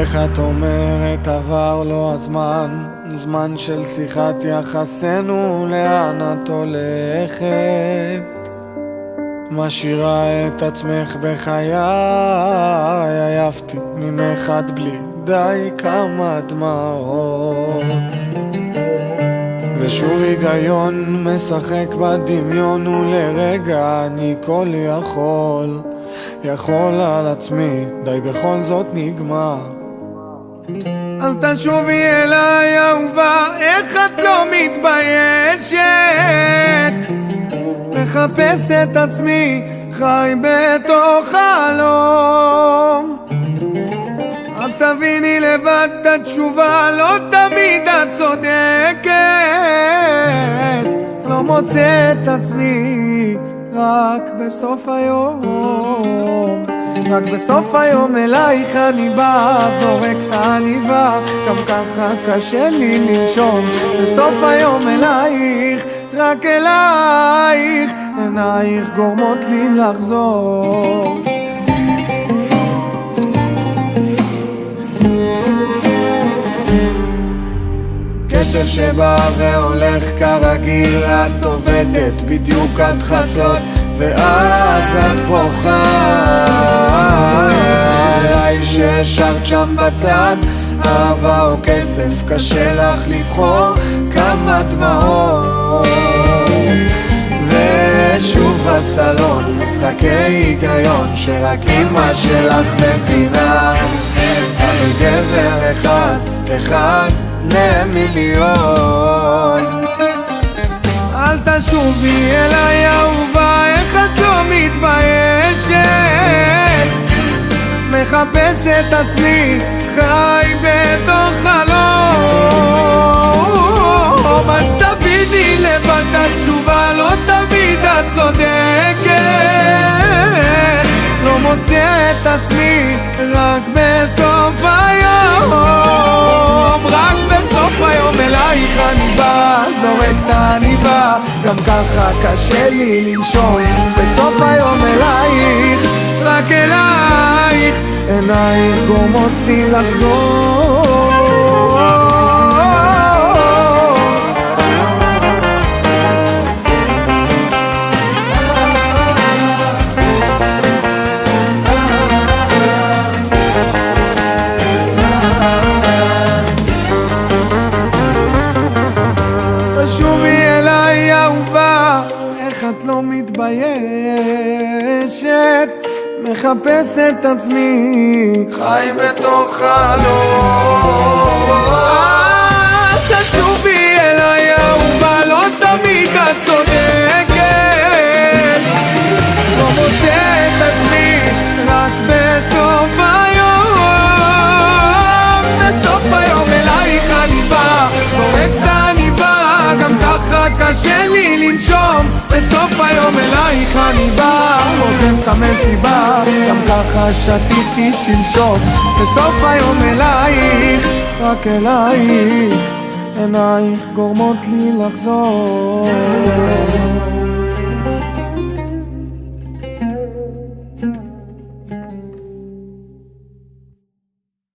איך את אומרת עבר לו הזמן, זמן של שיחת יחסנו, לאן את הולכת? משאירה את עצמך בחיי, עייפתי ממך עד בלי די כמה דמעות, ושוב היגיון משחק בדמיון, ולרגע אני כל יכול על עצמי, די בכל זאת נגמר. אל תשובי אליי אהובה, איך את לא מתביישת? מחפש את עצמי, חי בתוך חלום. אז תביני לבד את התשובה, לא תמיד את צודקת. לא מוצא את עצמי רק בסוף היום, רק בסוף היום אלייך אני בא, זורק את העניבה, גם ככה קשה לי לנשום. בסוף היום אלייך, רק אלייך, עינייך גורמות לי לחזור. קשב שבא והולך כרגיל, את עובדת בדיוק עד חצות, ואז את בוכה עליי שהשארת שם בצד. אהבה או כסף, קשה לך לבחור, כמה דמעות. ושוב בסלון משחקי היגיון, שרק אמא שלך מבינה. אני גבר אחד למיליון. אל תשובי אליי אהובה, איך את לא מתביישת? מחפש את עצמי, חי בתוך חלום. אז תביני לבד את התשובה, לא תמיד את צודקת. לא מוצא את עצמי רק בסוף היום, רק בסוף היום אלייך אני בא, זורק את העניבה, גם ככה קשה לי לנשום. בסוף היום אלייך, רק אלייך, עינייך גורמות לי לחזור. את לא מתביישת, מחפש את עצמי, חי בתוך חלום. אל תשובי אליי אהובה, לא תמיד את צודקת. לא מוצא את עצמי רק בסוף היום. בסוף היום אלייך אני בא, זורק את העניבה, גם ככה קשה לי לנשום. בסוף היום אלייך אני בא, עוזב את המסיבה, גם ככה שתיתי שלשום. בסוף היום אלייך, רק אלייך, עינייך גורמות לי לחזור.